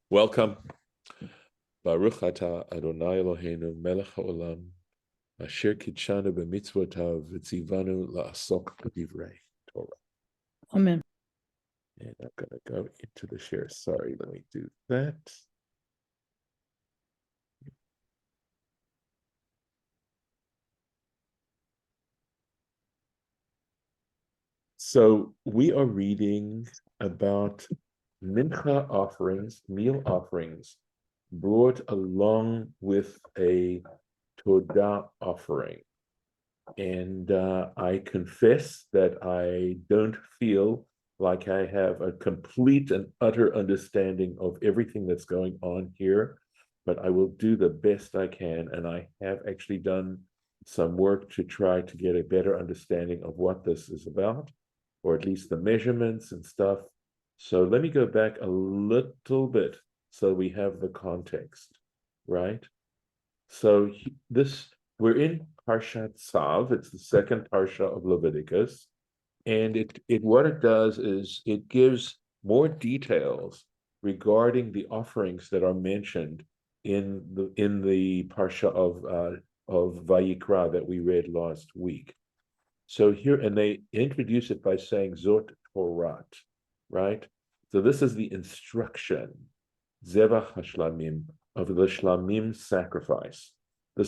Welcome. Baruch atah Adonai Eloheinu melech haolam asher kitshanu b'mitzvotav v'tzivanu la'asok b'divrei Torah. Amen. And I'm going to go into the share. Sorry, let me do that. So we are reading about mincha offerings, meal offerings, brought along with a Todah offering. And I confess that I don't feel like I have a complete and utter understanding of everything that's going on here, but I will do the best I can. And I have actually done some work to try to get a better understanding of what this is about, or at least the measurements and stuff. So let me go back a little bit so we have the context, right? So we're in Parsha Tzav. It's the second Parsha of Leviticus, and what it does is it gives more details regarding the offerings that are mentioned in the Parsha of Vayikra that we read last week. So here, and they introduce it by saying Zot Torah, right? So this is the instruction, Zevach HaShlamim, of the Shlamim sacrifice. The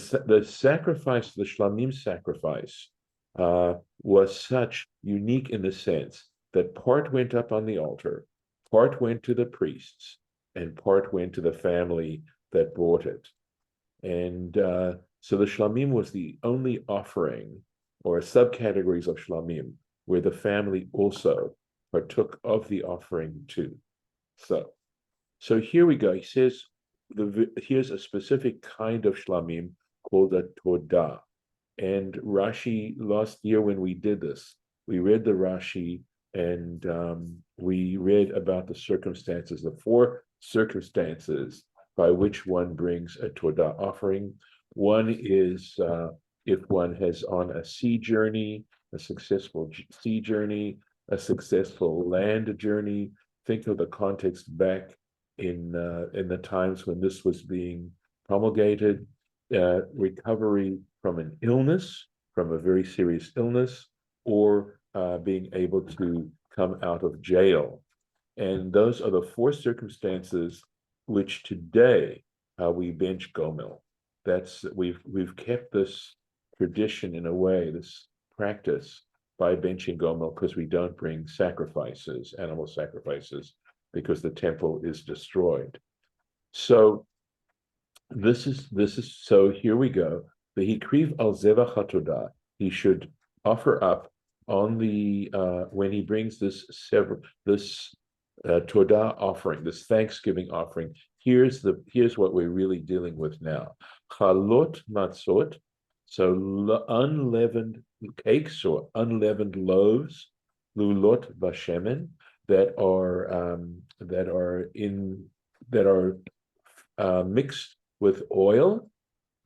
sacrifice, the Shlamim sacrifice, was such unique in the sense that part went up on the altar, part went to the priests, and part went to the family that brought it. And so the Shlamim was the only offering, or subcategories of Shlamim, where the family also partook of the offering too. So here we go. He says, here's a specific kind of Shlamim called a Todah. And Rashi, last year when we did this, we read the Rashi and we read about the circumstances, the four circumstances by which one brings a Todah offering. One is if one has on a sea journey, a successful sea journey, a successful land journey. Think of the context back in the times when this was being promulgated, recovery from an illness, from a very serious illness, or being able to come out of jail. And those are the four circumstances which today we bench gomel. We've kept this tradition in a way, this practice by benching gomel, because we don't bring sacrifices, animal sacrifices, because the temple is destroyed. So this is so here we go. The hikriv al zevach hatodah, he should offer up on the when he brings this Todah offering, this Thanksgiving offering. Here's what we're really dealing with now. Chalot matzot, so unleavened cakes or unleavened loaves, lulot bashemen, that are mixed with oil,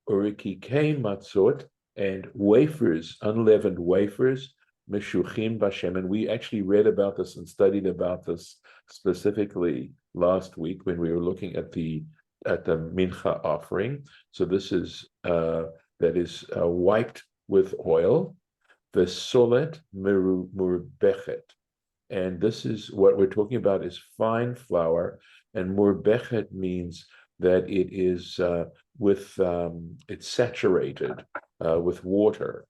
urikikei matzot, and wafers, unleavened wafers, meshuchim bashemen. We actually read about this and studied about this specifically last week when we were looking at the mincha offering. So this is that is wiped with oil, the solet murbechet. And this is what we're talking about is fine flour, and murbechet means that it is it's saturated with water.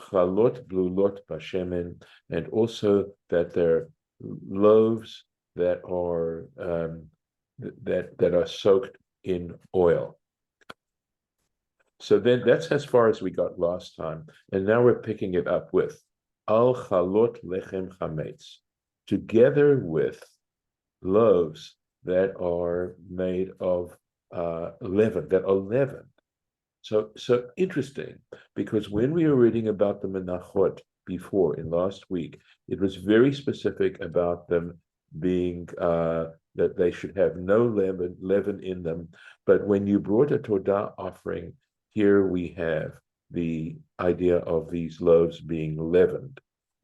Chalot blulot bashemen, and also that they're loaves that are that are soaked in oil. So then that's as far as we got last time, and now we're picking it up with al chalot lechem chametz, together with loaves that are made of leaven, that are leavened. So interesting, because when we were reading about the menachot before in last week, it was very specific about them being that they should have no leaven in them. But when you brought a Todah offering, here we have the idea of these loaves being leavened.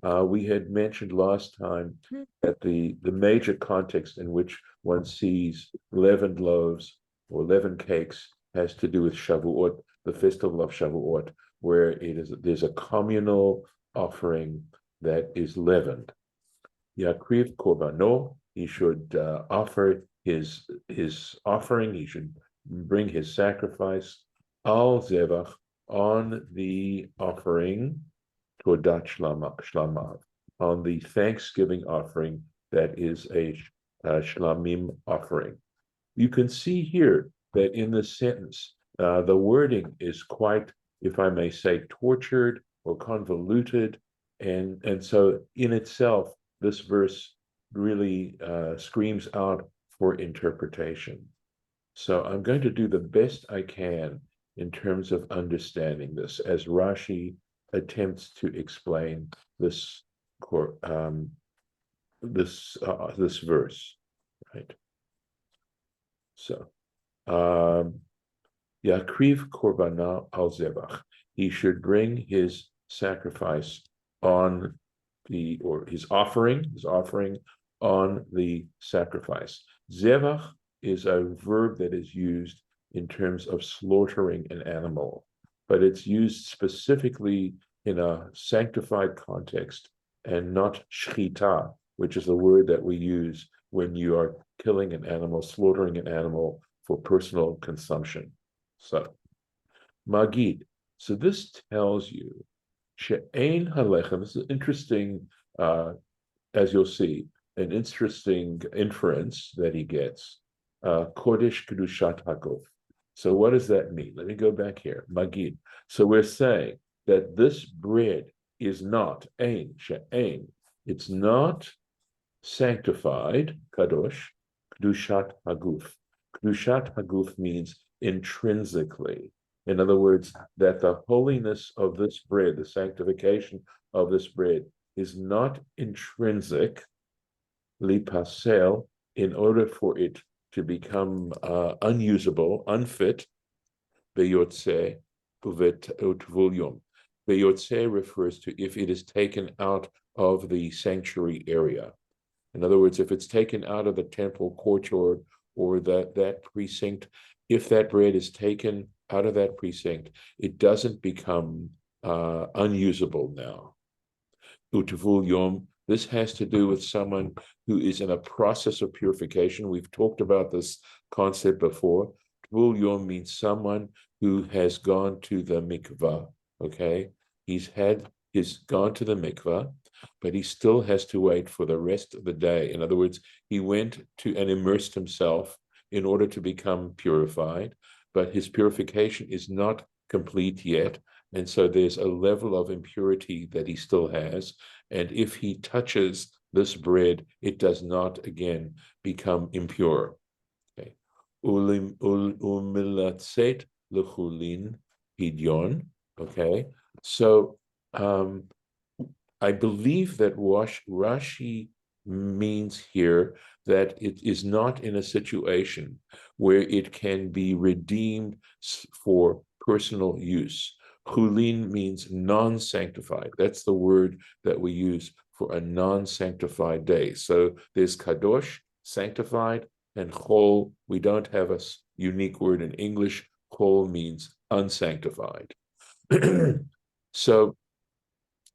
We had mentioned last time that the major context in which one sees leavened loaves or leavened cakes has to do with Shavuot, the festival of Shavuot, where there's a communal offering that is leavened. Yakriv Korbano, he should offer his offering, he should bring his sacrifice, al zevach, on the offering, Todah Shlamav, on the Thanksgiving offering that is a Shlamim offering. You can see here that in this sentence, the wording is quite, if I may say, tortured or convoluted, and so in itself, this verse really screams out for interpretation. So I'm going to do the best I can in terms of understanding this as Rashi attempts to explain this this verse, right? So, Yakriv Korbana al Zebach. He should bring his sacrifice on his offering on the sacrifice. Zevach is a verb that is used in terms of slaughtering an animal, but it's used specifically in a sanctified context and not shchita, which is the word that we use when you are killing an animal, slaughtering an animal for personal consumption. So, Magid. So this tells you, she'ein halechem. This is interesting, as you'll see, an interesting inference that he gets. Kodesh kedushat haguf. So what does that mean? Let me go back here. Magid. So we're saying that this bread is not ein, she'ein. It's not sanctified, kadosh, kedushat haguf. Kedushat haguf means intrinsically. In other words, that the holiness of this bread, the sanctification of this bread, is not intrinsic, lipasel, in order for it to become unusable, unfit, beyotze utvul. Beyotze refers to if it is taken out of the sanctuary area. In other words, if it's taken out of the temple courtyard or that precinct, if that bread is taken out of that precinct, it doesn't become unusable now. Utvul yom. This has to do with someone who is in a process of purification. We've talked about this concept before. Tvul yom means someone who has gone to the mikvah. Okay, he's gone to the mikvah, but he still has to wait for the rest of the day. In other words, he went to and immersed himself in order to become purified, but his purification is not complete yet. And so there's a level of impurity that he still has. And if he touches this bread, it does not again become impure. Okay. Umilatset lechulin pidyon. Okay. So I believe that Rashi means here that it is not in a situation where it can be redeemed for personal use. Chulin means non-sanctified. That's the word that we use for a non-sanctified day. So there's kadosh, sanctified, and chol. We don't have a unique word in English. Chol means unsanctified. So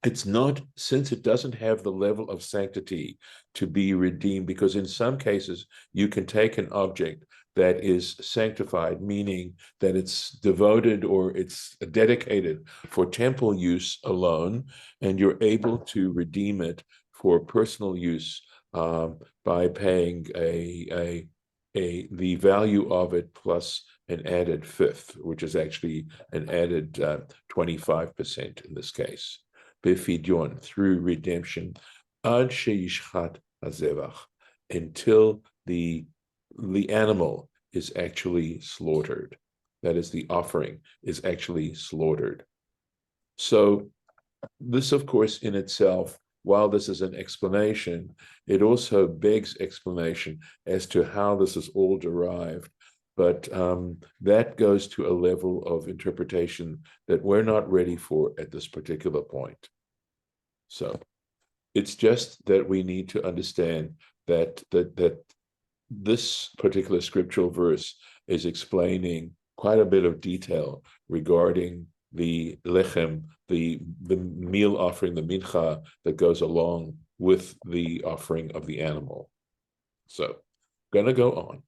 it's not, since it doesn't have the level of sanctity to be redeemed, because in some cases you can take an object that is sanctified, meaning that it's devoted or it's dedicated for temple use alone, and you're able to redeem it for personal use by paying the value of it plus an added fifth, which is actually an added 25% in this case. Befidyon, through redemption, ad sheishchat hazevach, until the animal is actually slaughtered. That is, the offering is actually slaughtered. So this, of course, in itself, while this is an explanation, it also begs explanation as to how this is all derived. But that goes to a level of interpretation that we're not ready for at this particular point. So It's just that we need to understand that this particular scriptural verse is explaining quite a bit of detail regarding the lechem, the meal offering, the mincha that goes along with the offering of the animal. So, gonna go on.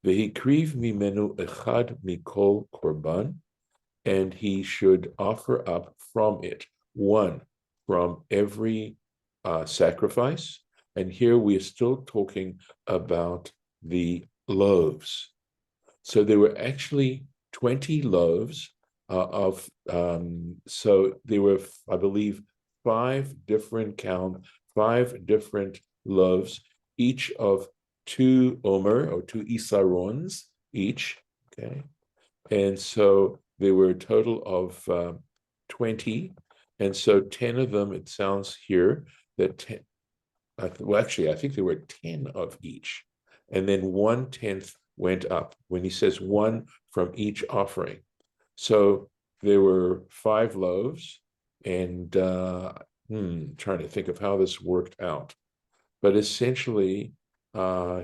Vehikriv mimenu echad mikol korban, and he should offer up from it one from every sacrifice. And here we are still talking about the loaves. So there were actually 20 loaves so there were, I believe, five different loaves, each of 2 omer or 2 isarons each. Okay. And so there were a total of 20. And so 10 of them, it sounds here that 10, well, actually, I think there were 10 of each. And then 1/10 went up when he says one from each offering. So there were 5 loaves, and trying to think of how this worked out. But essentially,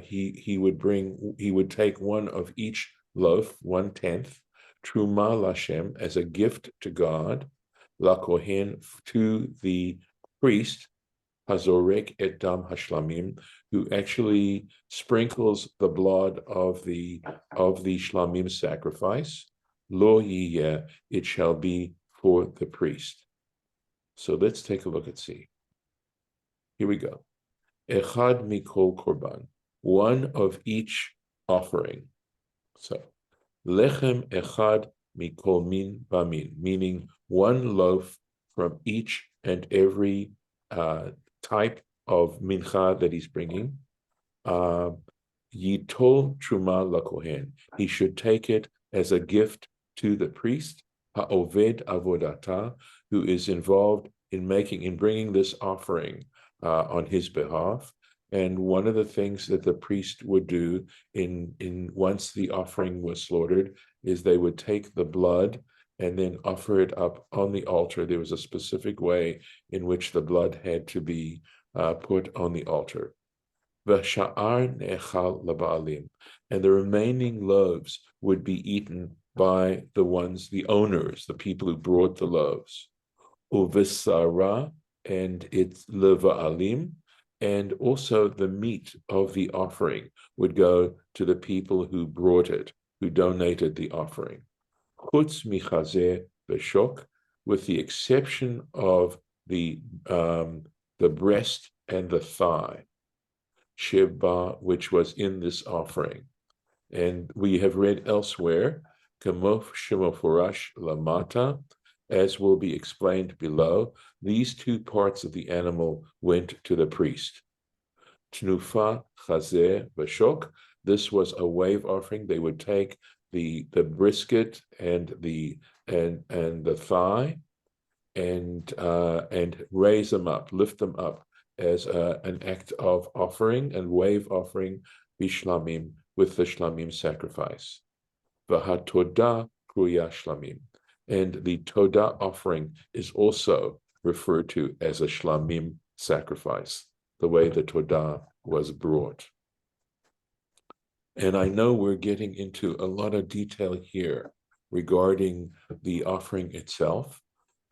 he would take one of each loaf, 1/10, truma lashem, as a gift to God, la kohen, to the priest, hazorek et dam hashlamim, who actually sprinkles the blood of the shlamim sacrifice. Lo yiyeh, it shall be for the priest. So let's take a look and see. Here we go. Echad mikol korban, one of each offering. So, lechem echad mikol min bamin, meaning one loaf from each and every type of mincha that he's bringing. Yitol truma lakohen, he should take it as a gift to the priest, ha'oved avodata, who is involved in bringing this offering on his behalf. And one of the things that the priest would do in once the offering was slaughtered is they would take the blood and then offer it up on the altar. There was a specific way in which the blood had to be put on the altar. V'sha'ar ne'echal laba'alim, and the remaining loaves would be eaten by the owners, the people who brought the loaves. Uvisara, and it's leva'alim, and also the meat of the offering would go to the people who brought it, who donated the offering. Chutz michazeh v'shok, with the exception of the breast and the thigh, sheba, which was in this offering. And we have read elsewhere, kamof shemoforash lamata, as will be explained below, these 2 parts of the animal went to the priest. Tnufa chazeh v'shok, this was a wave offering. They would take the brisket and the thigh and raise them up, lift them up as an act of offering and wave offering bishlamim, with the shlamim sacrifice. V'ha-todah kruya shlamim, and the Todah offering is also referred to as a shlamim sacrifice, the way the Todah was brought. And I know we're getting into a lot of detail here regarding the offering itself.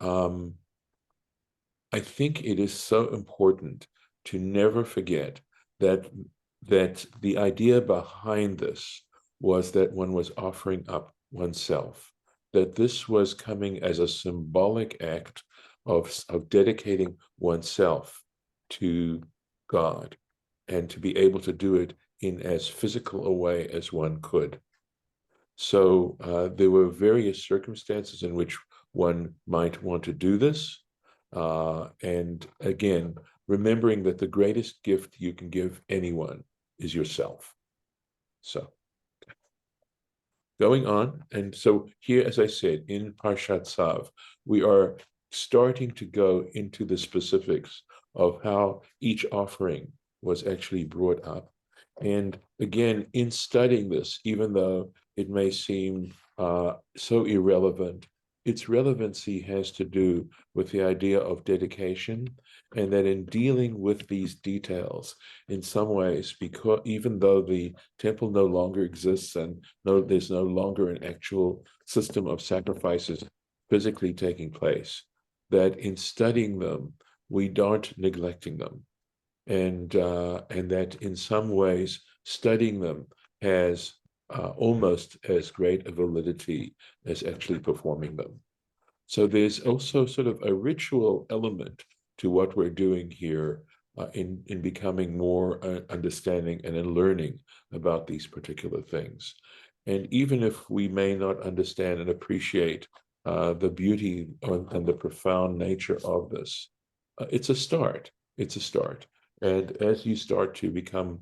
I think it is so important to never forget that the idea behind this was that one was offering up oneself, that this was coming as a symbolic act of dedicating oneself to God, and to be able to do it in as physical a way as one could. So there were various circumstances in which one might want to do this. And again, remembering that the greatest gift you can give anyone is yourself. So, going on, and so here, as I said, in Parshat Tzav, we are starting to go into the specifics of how each offering was actually brought up. And again, in studying this, even though it may seem so irrelevant, its relevancy has to do with the idea of dedication And that in dealing with these details, in some ways, because even though the temple no longer exists and there's no longer an actual system of sacrifices physically taking place, that in studying them, we aren't neglecting them, and that in some ways studying them has almost as great a validity as actually performing them. So there's also sort of a ritual element to what we're doing here in becoming more understanding and in learning about these particular things. And even if we may not understand and appreciate the beauty and the profound nature of this, it's a start. It's a start. And as you start to become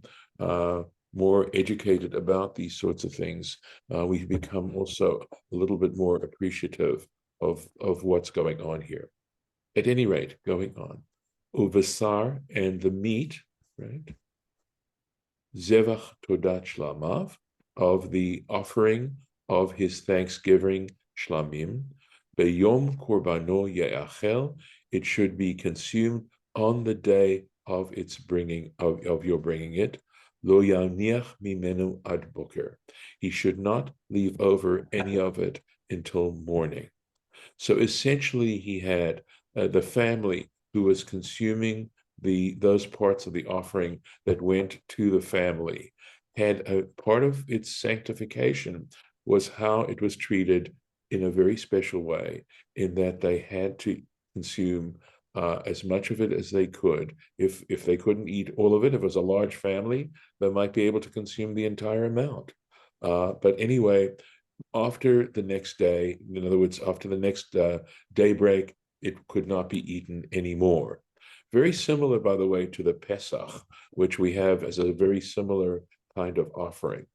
more educated about these sorts of things, we become also a little bit more appreciative of what's going on here. At any rate, going on. Uvasar, and the meat, right? Zevach Todah Shlamav, of the offering of his thanksgiving Shlamim. Beyom Korbano Ye'achel, it should be consumed on the day of its bringing, of your bringing it. Lo yaniach mimenu ad boker. He should not leave over any of it until morning. So essentially, he had the family who was consuming those parts of the offering that went to the family had a part of its sanctification was how it was treated in a very special way, in that they had to consume as much of it as they could. If they couldn't eat all of it, if it was a large family, they might be able to consume the entire amount. But anyway, after the next day, in other words, after the next daybreak, it could not be eaten anymore. Very similar, by the way, to the Pesach, which we have as a very similar kind of offering.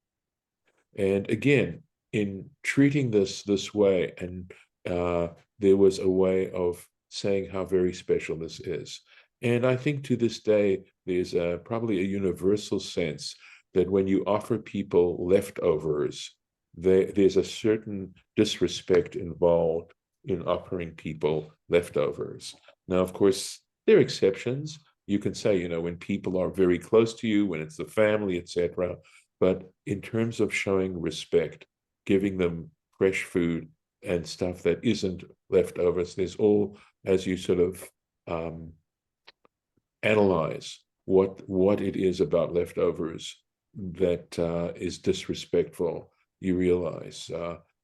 And again, in treating this way, and there was a way of saying how very special this is. And I think to this day, there's probably a universal sense that when you offer people leftovers, there's a certain disrespect involved in offering people leftovers. Now, of course, there are exceptions. You can say, when people are very close to you, when it's the family, etc. But in terms of showing respect, giving them fresh food and stuff that isn't leftovers, there's all, as you sort of analyze what it is about leftovers that is disrespectful, you realize,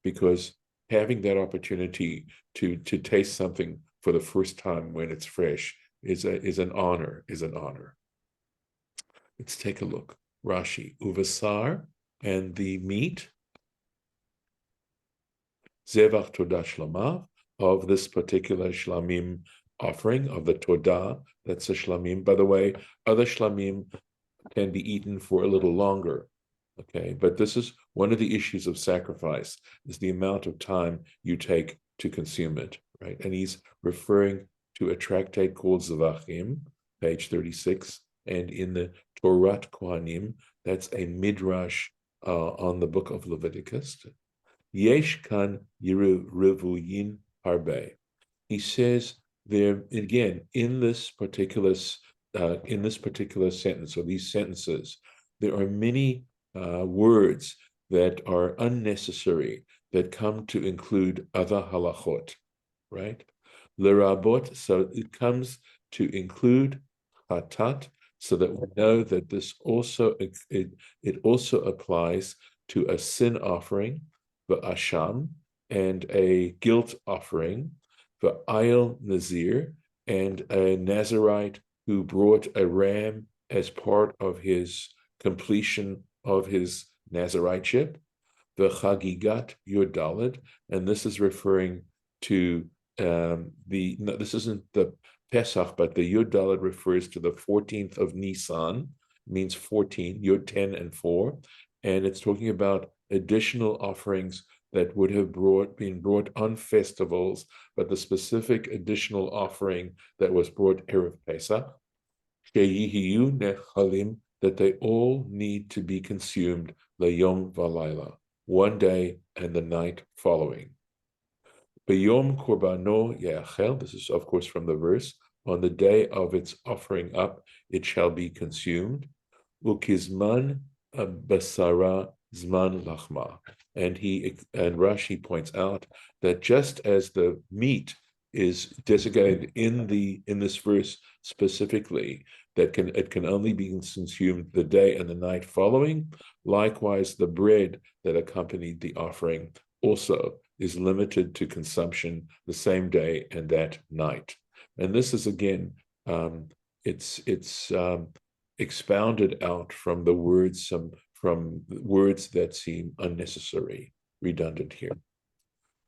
because having that opportunity to taste something for the first time when it's fresh is an honor. Let's take a look. Rashi, uvasar, and the meat, zevach todah shlamav, of this particular shlamim offering of the todah. That's a shlamim. By the way, other shlamim can be eaten for a little longer. Okay, but this is one of the issues of sacrifice, is the amount of time you take to consume it, right? And he's referring to a tractate called Zvachim, page 36, and in the Torah Kohanim, that's a midrash on the book of Leviticus. Yesh kan yiruvuyin harbe. He says there again in this particular sentence, or these sentences, there are many words that are unnecessary that come to include other halachot, right? Lerabot, so it comes to include hatat, so that we know that this also it also applies to a sin offering, the asham, and a guilt offering, the ayil nazir, and a Nazirite who brought a ram as part of his completion of his Naziriteship, the Chagigat Yodalid, and this is referring to this isn't the Pesach, but the Yodalid refers to the 14th of Nisan, means 14, Yod 10 and 4, and it's talking about additional offerings that would have been brought on festivals, but the specific additional offering that was brought Erev Pesach, sheyihiyu nechalim, that they all need to be consumed layom valayla, one day and the night following. Beyom korbano ye'achel, this is of course from the verse, On the day of its offering up, it shall be consumed. Ukizman basara zman lachma. And Rashi points out that just as the meat is designated in this verse specifically, that it can only be consumed the day and the night following, likewise the bread that accompanied the offering also is limited to consumption the same day and that night. And this is again, it's expounded out from the words from words that seem unnecessary, redundant here.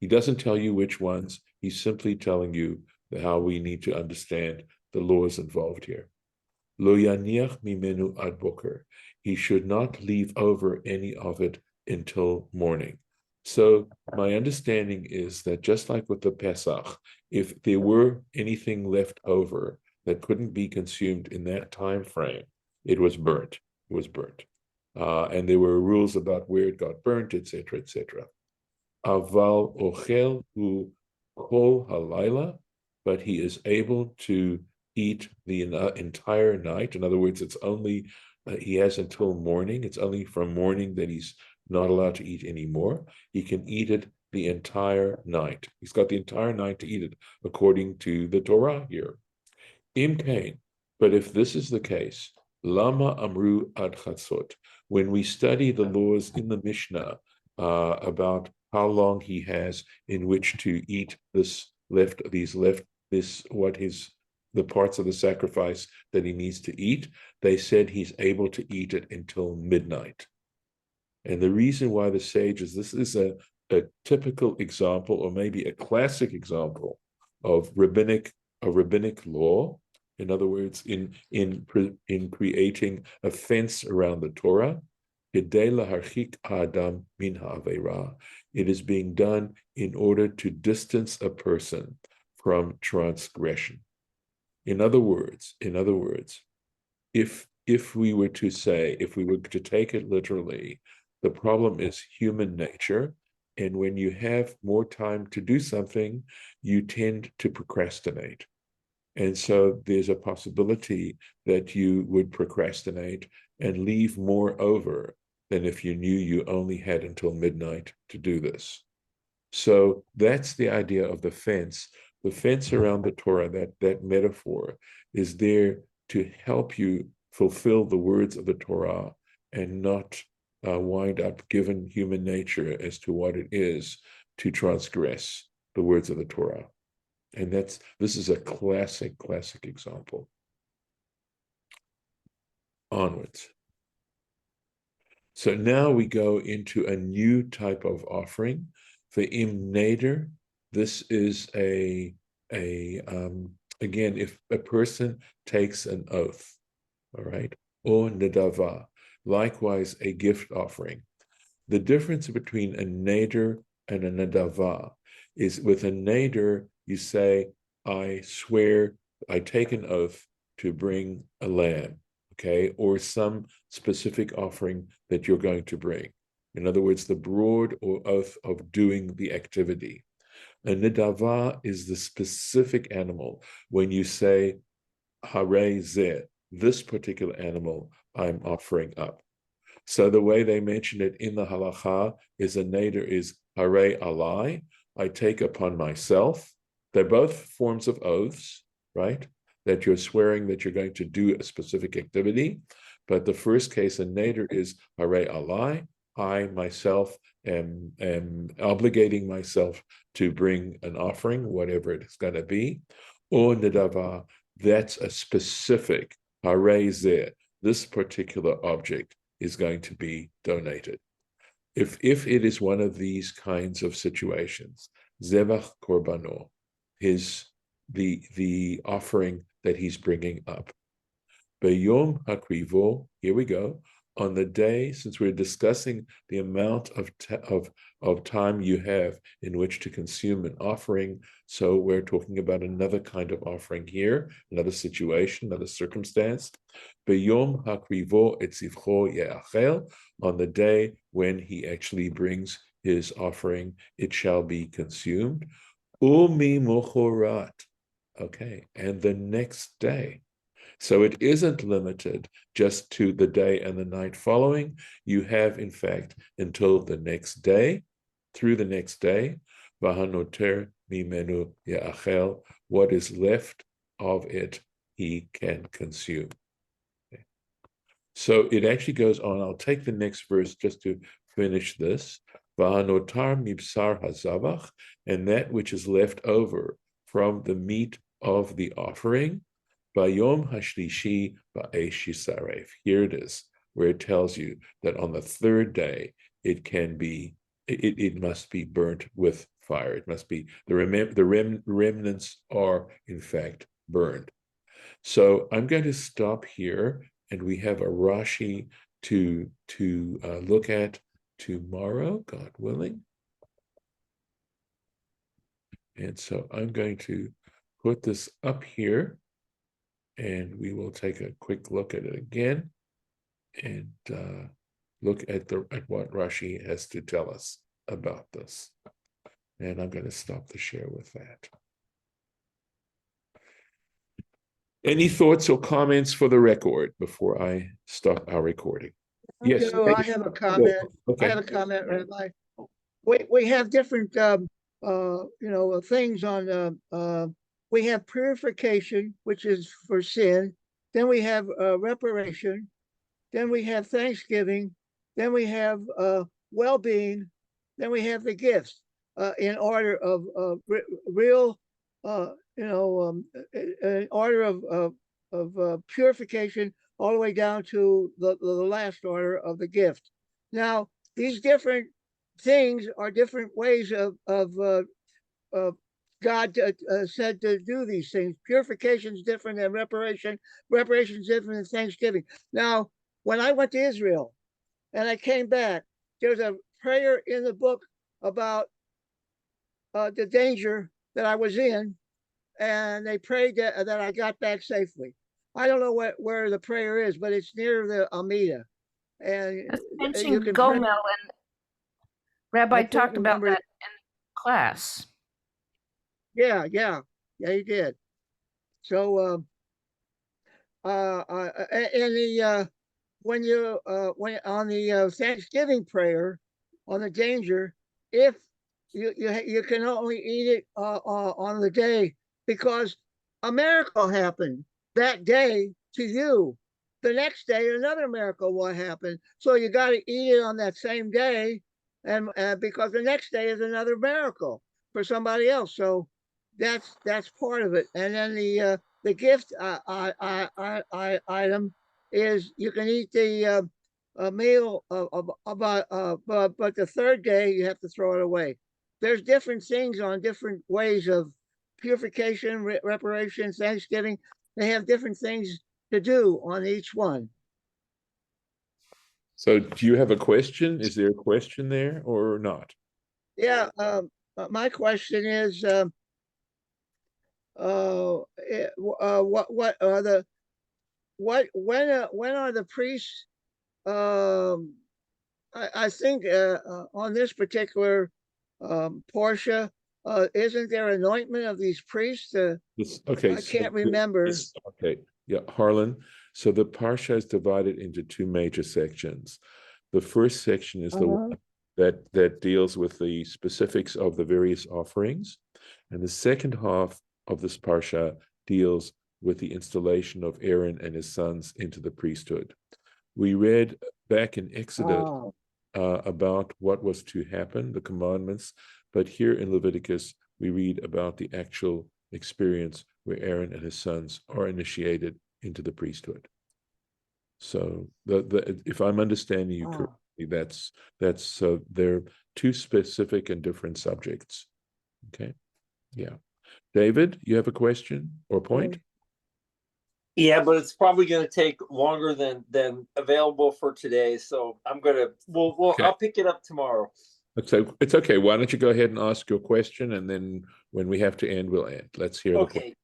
He doesn't tell you which ones. He's simply telling you how we need to understand the laws involved here. Lo yaniach mimenu ad boker. He should not leave over any of it until morning. So my understanding is that just like with the Pesach, if there were anything left over that couldn't be consumed in that time frame, it was burnt. It was burnt. And there were rules about where it got burnt, etc., etc. Aval ochel hu kol halayla, but he is able to eat the entire night. In other words, it's only, he has until morning. It's only from morning that he's not allowed to eat anymore. He can eat it the entire night. He's got the entire night to eat it, according to the Torah here. Im kain, but if this is the case, lama amru ad chatzot, when we study the laws in the Mishnah about how long he has in which to eat the parts of the sacrifice that he needs to eat, they said he's able to eat it until midnight. And the reason why the sages, this is a typical example, or maybe a classic example of rabbinic law. In other words, in creating a fence around the Torah, it is being done in order to distance a person from transgression. In other words, if we were to take it literally, the problem is human nature. And when you have more time to do something, you tend to procrastinate. And so there's a possibility that you would procrastinate and leave more over than if you knew you only had until midnight to do this. So that's the idea of the fence. The fence around the Torah, that metaphor, is there to help you fulfill the words of the Torah and not wind up, given human nature as to what it is, to transgress the words of the Torah. And this is a classic example. Onwards. So now we go into a new type of offering. For im neder, this is again, if a person takes an oath, all right, or nedava, likewise a gift offering. The difference between a neder and a nedava is, with a neder, you say, I swear, I take an oath to bring a lamb, okay, or some specific offering that you're going to bring. In other words, the broad or oath of doing the activity. A nedava is the specific animal. When you say, hare zeh, this particular animal I'm offering up. So the way they mention it in the halacha is a neder is hare alai, I take upon myself. They're both forms of oaths, right? That you're swearing that you're going to do a specific activity. But the first case, a neder, is hare alai, I myself am obligating myself to bring an offering, whatever it's going to be. Or nedava, that's a specific hare zeh, this particular object is going to be donated. If it is one of these kinds of situations, zevach korbano, the offering that he's bringing up. Beyom hakrivo, here we go, on the day, since we're discussing the amount of time you have in which to consume an offering, so we're talking about another kind of offering here, another situation, another circumstance. Beyom hakrivo etzivcho ye'achel, on the day when he actually brings his offering, it shall be consumed. Umi mochorat, Okay, and the next day. So it isn't limited just to the day and the night following. You have, in fact, until the next day, through the next day, v'hanoter mimenu ya'achel, what is left of it he can consume. Okay. So it actually goes on. I'll take the next verse just to finish this. V'hanotar mibsar hazavach, and that which is left over from the meat of the offering, Bayom Hashlishi Ba'esh Yisaref. Here it is, where it tells you that on the third day it must be burnt with fire. It must be the remnants are in fact burned. So I'm going to stop here, and we have a Rashi to look at tomorrow, God willing. And so I'm going to put this up here, and we will take a quick look at it again and look at what Rashi has to tell us about this. And I'm going to stop the share with that. Any thoughts or comments for the record before I stop our recording? Yes. I have a comment. Okay. I have a comment, Rabbi. We have different things on we have purification, which is for sin. Then we have reparation. Then we have thanksgiving. Then we have well-being. Then we have the gifts in order of real, in order of purification, all the way down to the last order of the gift. Now, these different things are different ways of God said to do these things. Purification is different than reparation. Reparation is different than thanksgiving. Now, when I went to Israel and I came back, there's a prayer in the book about the danger that I was in, and they prayed that I got back safely. I don't know where the prayer is, but it's near the Almeida. And you can Gomel, and Rabbi talked about that in class. Yeah, he did. So, when on the Thanksgiving prayer on the danger, if you can only eat it on the day, because a miracle happened that day to you. The next day, another miracle will happen. So you got to eat it on that same day, and because the next day is another miracle for somebody else. So that's part of it. And then the gift item is you can eat the meal but the third day you have to throw it away. There's different things on different ways of purification, reparation, Thanksgiving. They have different things to do on each one. So do you have a question? Is there a question there or not? Yeah, my question is what are the when are the priests I think on this particular Parsha, isn't there anointment of these priests? Okay, I can't remember. Okay, yeah, Harlan. So the Parsha is divided into two major sections. The first section is the one that deals with the specifics of the various offerings, and the second half of this Parsha deals with the installation of Aaron and his sons into the priesthood. We read back in Exodus about what was to happen, the commandments, but here in Leviticus, we read about the actual experience where Aaron and his sons are initiated into the priesthood. So if I'm understanding you correctly, that's they're two specific and different subjects. Okay, yeah. David, you have a question or point? Yeah, but it's probably going to take longer than available for today. So I'll pick it up tomorrow. So it's okay. Why don't you go ahead and ask your question, and then when we have to end, we'll end. Let's hear the question.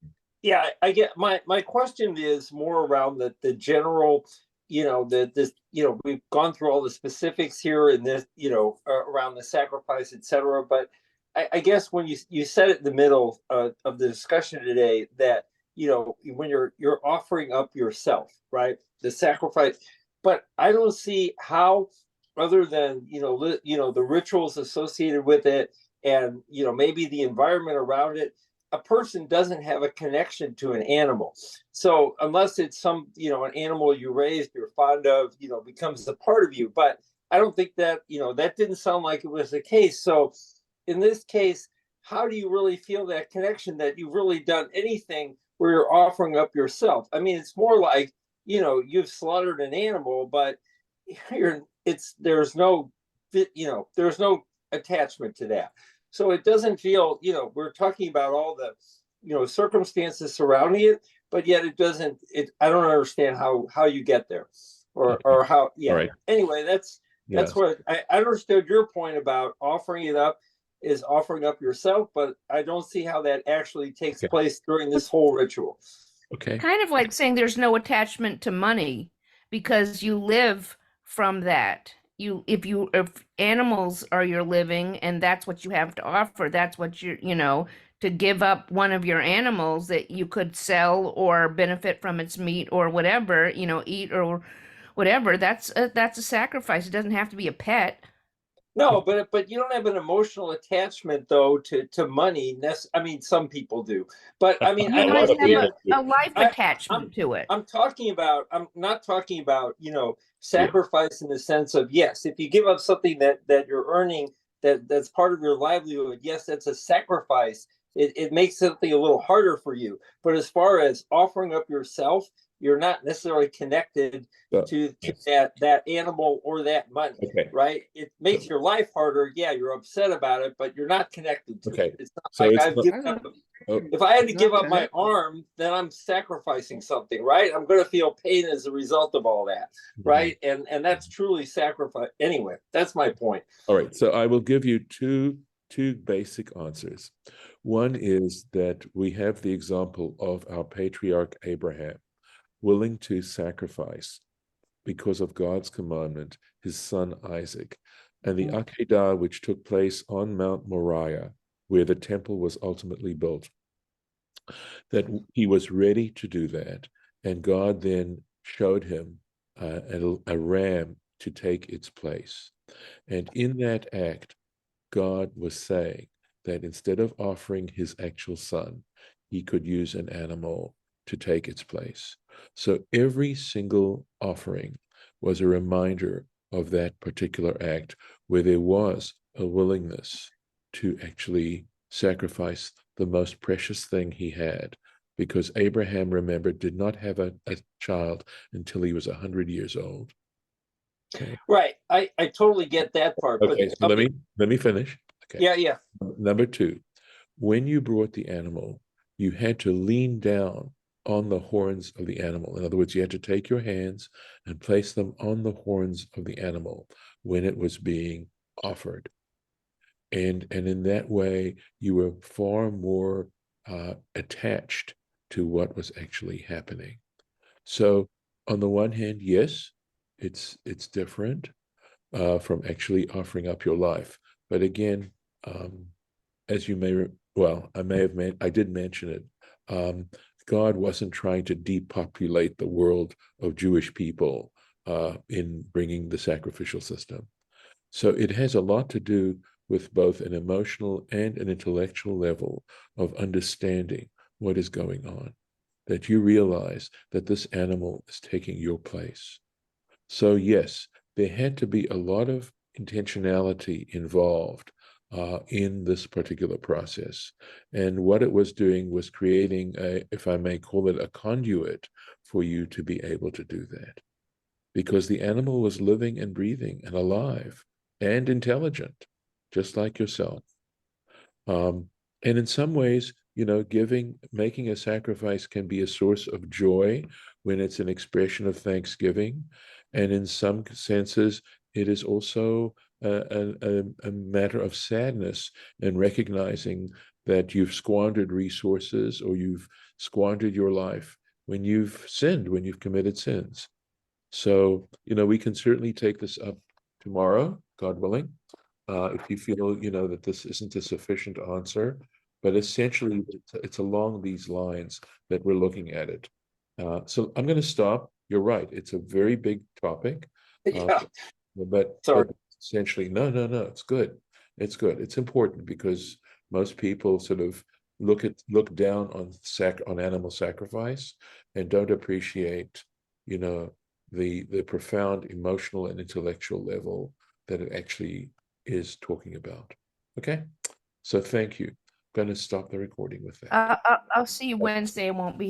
Yeah, I get my question is more around the general, we've gone through all the specifics here in this, around the sacrifice, etc. But I guess when you said it in the middle of the discussion today that, when you're offering up yourself, right? The sacrifice, but I don't see how, other than, the rituals associated with it, and, maybe the environment around it, a person doesn't have a connection to an animal. So unless it's some, an animal you raised, you're fond of, becomes a part of you. But I don't think that, that didn't sound like it was the case. So in this case, how do you really feel that connection, that you've really done anything where you're offering up yourself? I mean, it's more like, you've slaughtered an animal, but there's no attachment to that. So it doesn't feel, we're talking about all the, circumstances surrounding it, but yet I don't understand how you get there, or how, yeah. All right. Anyway, that's what I understood your point about offering it up is offering up yourself, but I don't see how that actually takes place during this whole ritual. Okay. Kind of like saying there's no attachment to money because you live from that. If animals are your living and that's what you have to offer, that's what to give up one of your animals that you could sell or benefit from its meat or whatever, eat or whatever, that's a sacrifice. It doesn't have to be a pet. No, but you don't have an emotional attachment though to money. I mean, some people do, but I mean, You I might understand. have a life attachment to it. I'm not talking about, sacrifice in the sense of, yes, if you give up something that you're earning, that's part of your livelihood, yes, that's a sacrifice. It makes something a little harder for you. But as far as offering up yourself, you're not necessarily connected to that animal or that money, right? It makes your life harder. Yeah, you're upset about it, but you're not connected to it. It's not like I've given up. If I had to give up my arm, then I'm sacrificing something, right? I'm going to feel pain as a result of all that, right? And that's truly sacrifice. Anyway, that's my point. All right, so I will give you two basic answers. One is that we have the example of our patriarch Abraham willing to sacrifice, because of God's commandment, his son Isaac, and the Akedah, which took place on Mount Moriah, where the temple was ultimately built, that he was ready to do that. And God then showed him a ram to take its place. And in that act, God was saying that instead of offering his actual son, he could use an animal to take its place. So every single offering was a reminder of that particular act where there was a willingness to actually sacrifice the most precious thing he had, because Abraham, remember, did not have a child until he was 100 years old. Okay. Right. I totally get that part. Okay, so let me finish. Okay. Yeah. Number two, when you brought the animal, you had to lean down on the horns of the animal. In other words, you had to take your hands and place them on the horns of the animal when it was being offered. And in that way, you were far more attached to what was actually happening. So on the one hand, yes, it's different from actually offering up your life. But again, as you I did mention it. God wasn't trying to depopulate the world of Jewish people in bringing the sacrificial system. So it has a lot to do with both an emotional and an intellectual level of understanding what is going on, that you realize that this animal is taking your place. So yes, there had to be a lot of intentionality involved in this particular process. And what it was doing was creating if I may call it, a conduit for you to be able to do that. Because the animal was living and breathing and alive and intelligent, just like yourself. And in some ways, making a sacrifice can be a source of joy when it's an expression of thanksgiving. And in some senses, it is also a matter of sadness and recognizing that you've squandered resources or you've squandered your life when you've sinned, when you've committed sins. So, we can certainly take this up tomorrow, God willing. if you feel that this isn't a sufficient answer, but essentially it's along these lines that we're looking at it. So I'm going to stop. You're right. It's a very big topic. Yeah. But Sorry. essentially, no, it's good. It's good. It's important because most people sort of look down on animal sacrifice and don't appreciate, the profound emotional and intellectual level that it actually is talking about. Okay, so thank you. I'm going to stop the recording with that. I'll see you Wednesday. I won't be